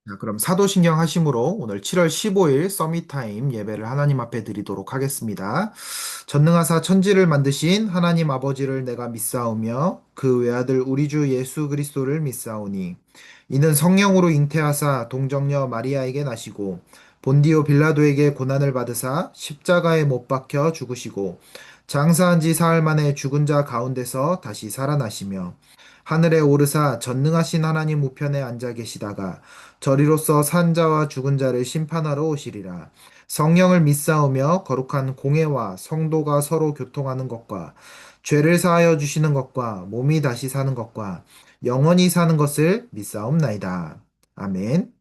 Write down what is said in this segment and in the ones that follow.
자, 그럼 사도신경 하심으로 오늘 7월 15일 서밋타임 예배를 하나님 앞에 드리도록 하겠습니다. 전능하사 천지를 만드신 하나님 아버지를 내가 믿사오며 그 외아들 우리 주 예수 그리스도를 믿사오니 이는 성령으로 잉태하사 동정녀 마리아에게 나시고 본디오 빌라도에게 고난을 받으사 십자가에 못 박혀 죽으시고 장사한 지 사흘 만에 죽은 자 가운데서 다시 살아나시며 하늘에 오르사 전능하신 하나님 우편에 앉아 계시다가 저리로서 산 자와 죽은 자를 심판하러 오시리라. 성령을 믿사오며 거룩한 공회와 성도가 서로 교통하는 것과 죄를 사하여 주시는 것과 몸이 다시 사는 것과 영원히 사는 것을 믿사옵나이다. 아멘.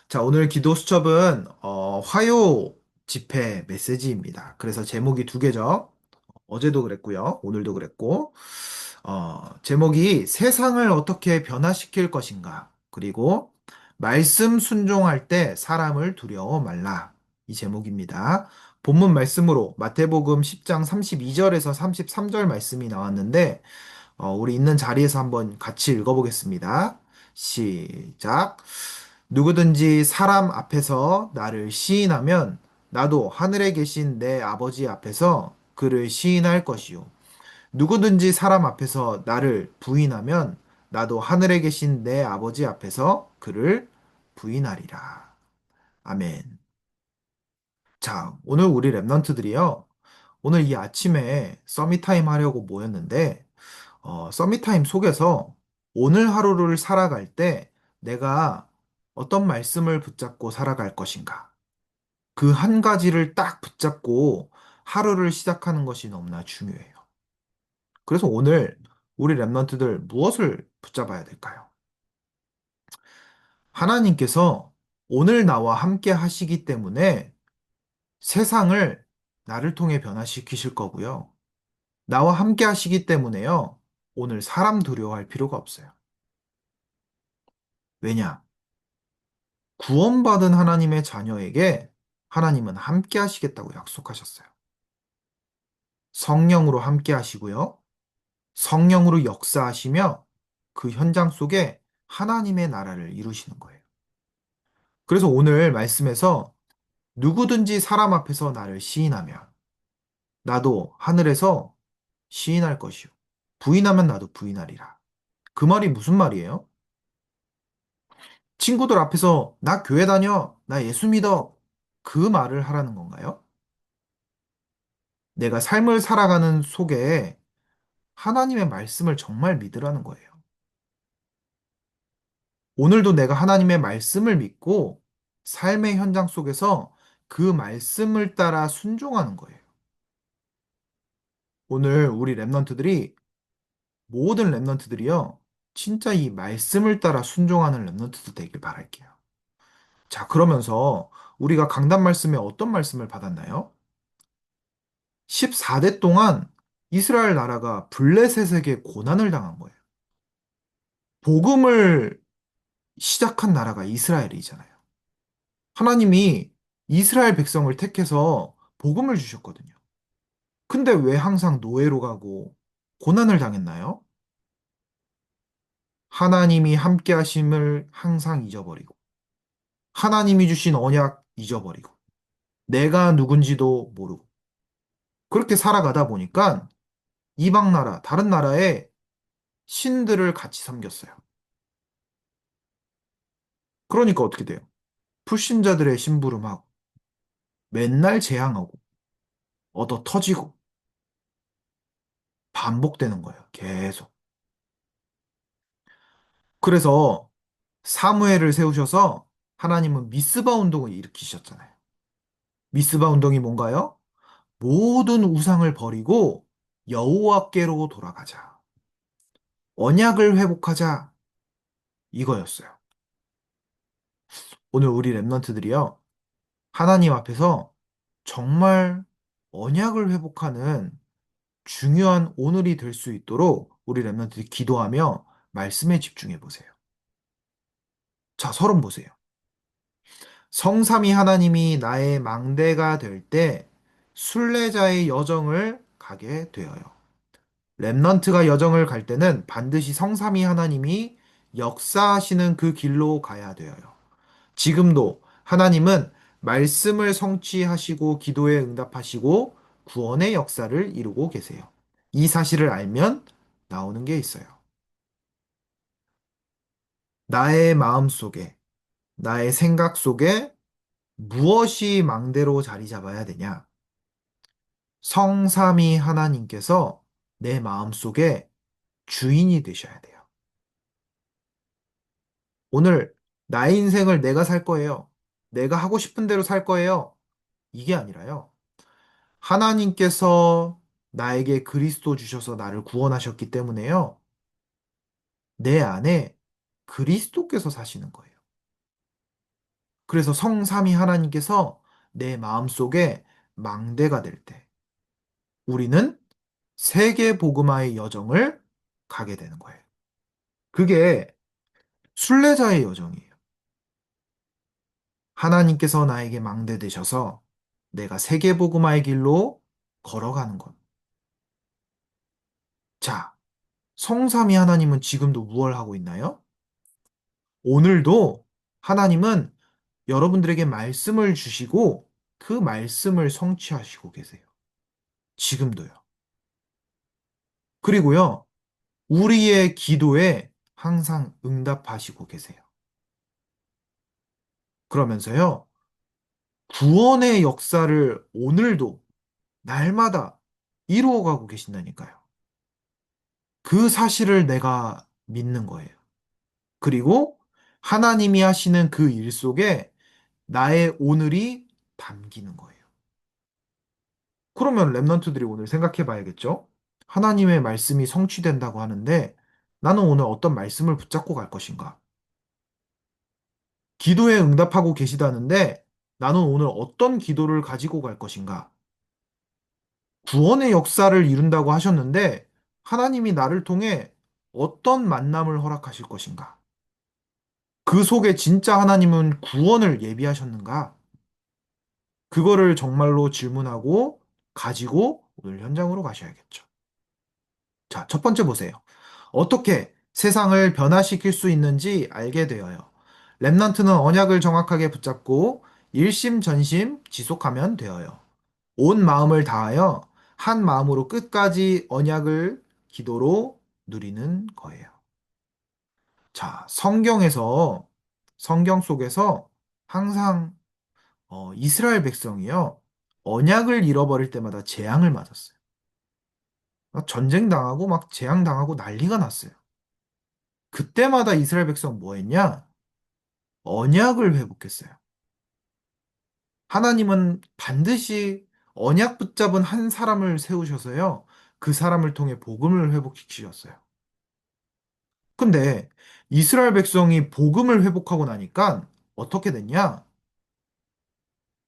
자, 오늘 기도 수첩은 화요 집회 메시지입니다. 그래서 제목이 두 개죠. 어제도 그랬고요. 오늘도 그랬고. 제목이 세상을 어떻게 변화시킬 것인가. 그리고 말씀 순종할 때 사람을 두려워 말라. 이 제목입니다. 본문 말씀으로 마태복음 10장 32절에서 33절 말씀이 나왔는데, 우리 있는 자리에서 한번 같이 읽어보겠습니다. 시작. 누구든지 사람 앞에서 나를 시인하면 나도 하늘에 계신 내 아버지 앞에서 그를 시인할 것이요. 누구든지 사람 앞에서 나를 부인하면 나도 하늘에 계신 내 아버지 앞에서 그를 부인하리라. 아멘. 자, 오늘 우리 랩런트들이요. 오늘 이 아침에 서밋타임 하려고 모였는데, 서밋타임 속에서 오늘 하루를 살아갈 때 내가 어떤 말씀을 붙잡고 살아갈 것인가. 그 한 가지를 딱 붙잡고 하루를 시작하는 것이 너무나 중요해요. 그래서 오늘 우리 랩런트들 무엇을 붙잡아야 될까요? 하나님께서 오늘 나와 함께 하시기 때문에 세상을 나를 통해 변화시키실 거고요. 나와 함께 하시기 때문에요. 오늘 사람 두려워할 필요가 없어요. 왜냐? 구원받은 하나님의 자녀에게 하나님은 함께 하시겠다고 약속하셨어요. 성령으로 함께 하시고요. 성령으로 역사하시며 그 현장 속에 하나님의 나라를 이루시는 거예요. 그래서 오늘 말씀에서 누구든지 사람 앞에서 나를 시인하면 나도 하늘에서 시인할 것이요. 부인하면 나도 부인하리라. 그 말이 무슨 말이에요? 친구들 앞에서 나 교회 다녀, 나 예수 믿어. 그 말을 하라는 건가요? 내가 삶을 살아가는 속에 하나님의 말씀을 정말 믿으라는 거예요. 오늘도 내가 하나님의 말씀을 믿고 삶의 현장 속에서 그 말씀을 따라 순종하는 거예요. 오늘 우리 랩런트들이 모든 랩런트들이요. 진짜 이 말씀을 따라 순종하는 랩런트들 되길 바랄게요. 자, 그러면서 우리가 강단 말씀에 어떤 말씀을 받았나요? 14대 동안 이스라엘 나라가 블레셋에게 고난을 당한 거예요. 복음을 시작한 나라가 이스라엘이잖아요. 하나님이 이스라엘 백성을 택해서 복음을 주셨거든요. 근데 왜 항상 노예로 가고 고난을 당했나요? 하나님이 함께 하심을 항상 잊어버리고 하나님이 주신 언약 잊어버리고 내가 누군지도 모르고 그렇게 살아가다 보니까 이방 나라, 다른 나라의 신들을 같이 섬겼어요. 그러니까 어떻게 돼요? 불신자들의 심부름하고 맨날 재앙하고 얻어 터지고 반복되는 거예요. 계속. 그래서 사무엘을 세우셔서 하나님은 미스바 운동을 일으키셨잖아요. 미스바 운동이 뭔가요? 모든 우상을 버리고 여호와께로 돌아가자. 언약을 회복하자. 이거였어요. 오늘 우리 랩런트들이요. 하나님 앞에서 정말 언약을 회복하는 중요한 오늘이 될 수 있도록 우리 랩런트들이 기도하며 말씀에 집중해 보세요. 자, 서론 보세요. 성삼위 하나님이 나의 망대가 될 때 순례자의 여정을 가게 되어요. 랩넌트가 여정을 갈 때는 반드시 성삼위 하나님이 역사하시는 그 길로 가야 되어요. 지금도 하나님은 말씀을 성취하시고 기도에 응답하시고 구원의 역사를 이루고 계세요. 이 사실을 알면 나오는 게 있어요. 나의 마음 속에, 나의 생각 속에 무엇이 망대로 자리 잡아야 되냐? 성삼위 하나님께서 내 마음 속에 주인이 되셔야 돼요. 오늘 나의 인생을 내가 살 거예요. 내가 하고 싶은 대로 살 거예요. 이게 아니라요. 하나님께서 나에게 그리스도 주셔서 나를 구원하셨기 때문에요. 내 안에 그리스도께서 사시는 거예요. 그래서 성삼위 하나님께서 내 마음속에 망대가 될 때, 우리는 세계 복음화의 여정을 가게 되는 거예요. 그게 순례자의 여정이에요. 하나님께서 나에게 망대 되셔서 내가 세계 복음화의 길로 걸어가는 것. 자, 성삼위 하나님은 지금도 무엇을 하고 있나요? 오늘도 하나님은 여러분들에게 말씀을 주시고 그 말씀을 성취하시고 계세요. 지금도요. 그리고요, 우리의 기도에 항상 응답하시고 계세요. 그러면서요, 구원의 역사를 오늘도 날마다 이루어가고 계신다니까요. 그 사실을 내가 믿는 거예요. 그리고 하나님이 하시는 그 일 속에 나의 오늘이 담기는 거예요. 그러면 랩런트들이 오늘 생각해 봐야겠죠? 하나님의 말씀이 성취된다고 하는데 나는 오늘 어떤 말씀을 붙잡고 갈 것인가? 기도에 응답하고 계시다는데 나는 오늘 어떤 기도를 가지고 갈 것인가? 구원의 역사를 이룬다고 하셨는데 하나님이 나를 통해 어떤 만남을 허락하실 것인가? 그 속에 진짜 하나님은 구원을 예비하셨는가? 그거를 정말로 질문하고 가지고 오늘 현장으로 가셔야겠죠. 자, 첫 번째 보세요. 어떻게 세상을 변화시킬 수 있는지 알게 되어요. 랩넌트는 언약을 정확하게 붙잡고 일심전심 지속하면 되어요. 온 마음을 다하여 한 마음으로 끝까지 언약을 기도로 누리는 거예요. 자, 성경 속에서 항상 이스라엘 백성이요. 언약을 잃어버릴 때마다 재앙을 맞았어요. 막 전쟁 당하고 막 재앙 당하고 난리가 났어요. 그때마다 이스라엘 백성 뭐 했냐? 언약을 회복했어요. 하나님은 반드시 언약 붙잡은 한 사람을 세우셔서요. 그 사람을 통해 복음을 회복시키셨어요. 근데 이스라엘 백성이 복음을 회복하고 나니까 어떻게 됐냐?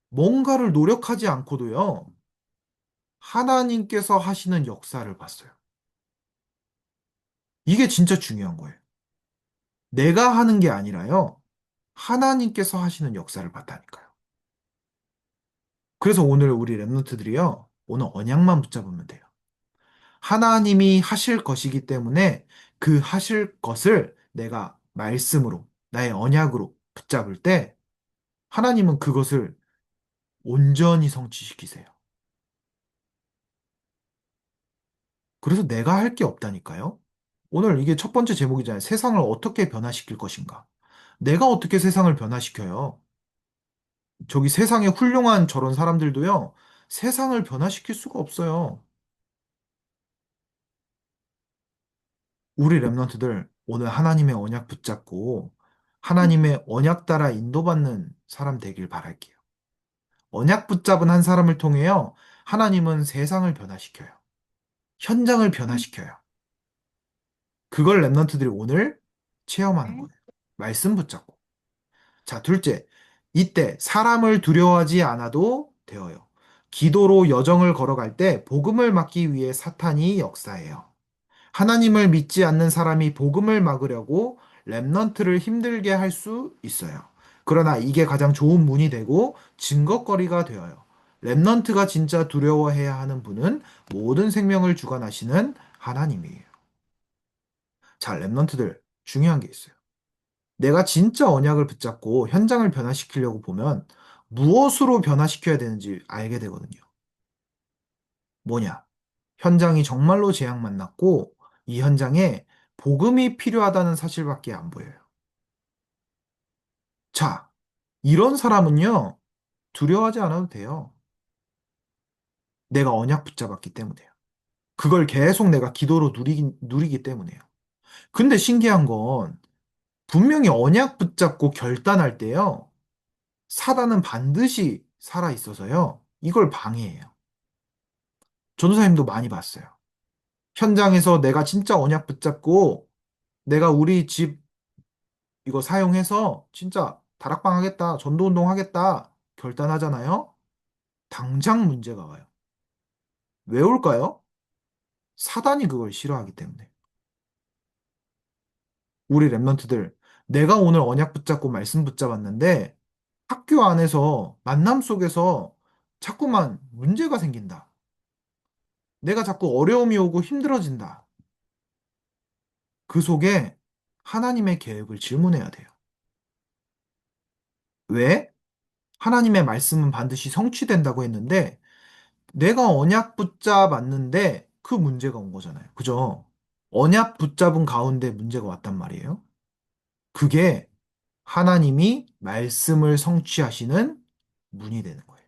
뭔가를 노력하지 않고도요. 하나님께서 하시는 역사를 봤어요. 이게 진짜 중요한 거예요. 내가 하는 게 아니라요. 하나님께서 하시는 역사를 봤다니까요. 그래서 오늘 우리 랩노트들이요. 오늘 언약만 붙잡으면 돼요. 하나님이 하실 것이기 때문에 그 하실 것을 내가 말씀으로, 나의 언약으로 붙잡을 때 하나님은 그것을 온전히 성취시키세요. 그래서 내가 할 게 없다니까요. 오늘 이게 첫 번째 제목이잖아요. 세상을 어떻게 변화시킬 것인가. 내가 어떻게 세상을 변화시켜요? 저기 세상에 훌륭한 저런 사람들도요, 세상을 변화시킬 수가 없어요. 우리 랩런트들 오늘 하나님의 언약 붙잡고 하나님의 언약 따라 인도받는 사람 되길 바랄게요. 언약 붙잡은 한 사람을 통해요, 하나님은 세상을 변화시켜요. 현장을 변화시켜요. 그걸 랩런트들이 오늘 체험하는 거예요. 말씀 붙잡고. 자, 둘째. 이때 사람을 두려워하지 않아도 되어요. 기도로 여정을 걸어갈 때 복음을 막기 위해 사탄이 역사해요. 하나님을 믿지 않는 사람이 복음을 막으려고 랩넌트를 힘들게 할 수 있어요. 그러나 이게 가장 좋은 문이 되고 증거거리가 되어요. 랩넌트가 진짜 두려워해야 하는 분은 모든 생명을 주관하시는 하나님이에요. 자, 랩넌트들 중요한 게 있어요. 내가 진짜 언약을 붙잡고 현장을 변화시키려고 보면 무엇으로 변화시켜야 되는지 알게 되거든요. 뭐냐? 현장이 정말로 재앙 만났고 이 현장에 복음이 필요하다는 사실밖에 안 보여요. 자, 이런 사람은요, 두려워하지 않아도 돼요. 내가 언약 붙잡았기 때문에요. 그걸 계속 내가 기도로 누리기 때문에요. 근데 신기한 건 분명히 언약 붙잡고 결단할 때요, 사단은 반드시 살아 있어서요, 이걸 방해해요. 전도사님도 많이 봤어요. 현장에서 내가 진짜 언약 붙잡고 내가 우리 집 이거 사용해서 진짜 다락방 하겠다, 전도운동 하겠다 결단하잖아요. 당장 문제가 와요. 왜 올까요? 사단이 그걸 싫어하기 때문에. 우리 랩런트들, 내가 오늘 언약 붙잡고 말씀 붙잡았는데 학교 안에서 만남 속에서 자꾸만 문제가 생긴다. 내가 자꾸 어려움이 오고 힘들어진다. 그 속에 하나님의 계획을 질문해야 돼요. 왜? 하나님의 말씀은 반드시 성취된다고 했는데 내가 언약 붙잡았는데 그 문제가 온 거잖아요. 그죠? 언약 붙잡은 가운데 문제가 왔단 말이에요. 그게 하나님이 말씀을 성취하시는 문이 되는 거예요.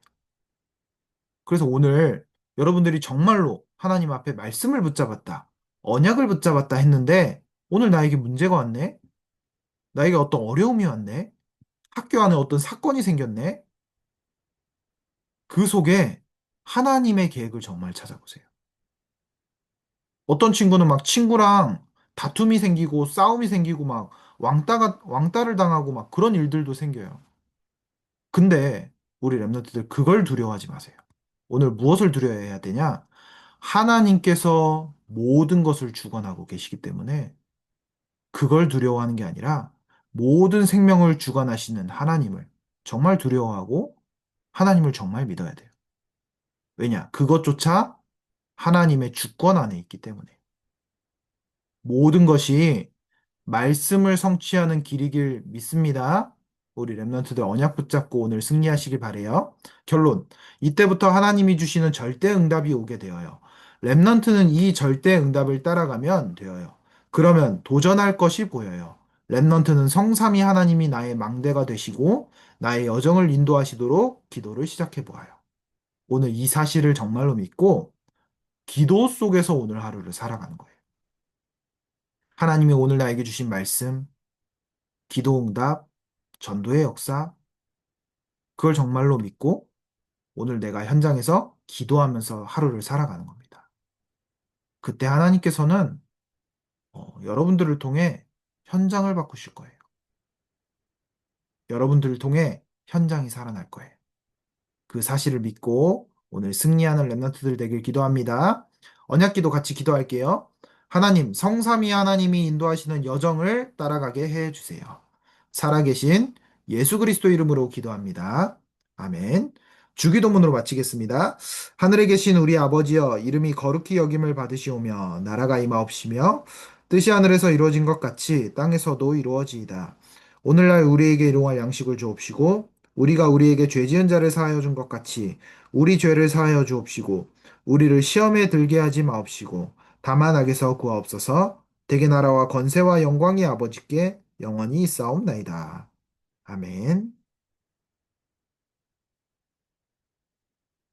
그래서 오늘 여러분들이 정말로 하나님 앞에 말씀을 붙잡았다, 언약을 붙잡았다 했는데 오늘 나에게 문제가 왔네? 나에게 어떤 어려움이 왔네? 학교 안에 어떤 사건이 생겼네? 그 속에 하나님의 계획을 정말 찾아보세요. 어떤 친구는 막 친구랑 다툼이 생기고 싸움이 생기고 막 왕따를 당하고 막 그런 일들도 생겨요. 근데 우리 랩런트들 그걸 두려워하지 마세요. 오늘 무엇을 두려워해야 되냐? 하나님께서 모든 것을 주관하고 계시기 때문에 그걸 두려워하는 게 아니라 모든 생명을 주관하시는 하나님을 정말 두려워하고 하나님을 정말 믿어야 돼요. 왜냐? 그것조차 하나님의 주권 안에 있기 때문에. 모든 것이 말씀을 성취하는 길이길 믿습니다. 우리 랩런트들 언약 붙잡고 오늘 승리하시길 바래요. 결론. 이때부터 하나님이 주시는 절대 응답이 오게 되어요. 랩런트는 이 절대 응답을 따라가면 되어요. 그러면 도전할 것이 보여요. 랩런트는 성삼위 하나님이 나의 망대가 되시고 나의 여정을 인도하시도록 기도를 시작해 보아요. 오늘 이 사실을 정말로 믿고 기도 속에서 오늘 하루를 살아가는 거예요. 하나님이 오늘 나에게 주신 말씀, 기도응답, 전도의 역사, 그걸 정말로 믿고 오늘 내가 현장에서 기도하면서 하루를 살아가는 겁니다. 그때 하나님께서는 여러분들을 통해 현장을 바꾸실 거예요. 여러분들을 통해 현장이 살아날 거예요. 그 사실을 믿고 오늘 승리하는 랩런트들 되길 기도합니다. 언약기도 같이 기도할게요. 하나님, 성삼위 하나님이 인도하시는 여정을 따라가게 해 주세요. 살아계신 예수 그리스도 이름으로 기도합니다. 아멘. 주기도문으로 마치겠습니다. 하늘에 계신 우리 아버지여, 이름이 거룩히 여김을 받으시오며 나라가 임하옵시며 뜻이 하늘에서 이루어진 것 같이 땅에서도 이루어지이다. 오늘날 우리에게 일용할 양식을 주옵시고 우리가 우리에게 죄 지은 자를 사하여 준 것 같이 우리 죄를 사하여 주옵시고 우리를 시험에 들게 하지 마옵시고 다만 악에서 구하옵소서. 대개 나라와 권세와 영광이 아버지께 영원히 있사옵나이다. 아멘.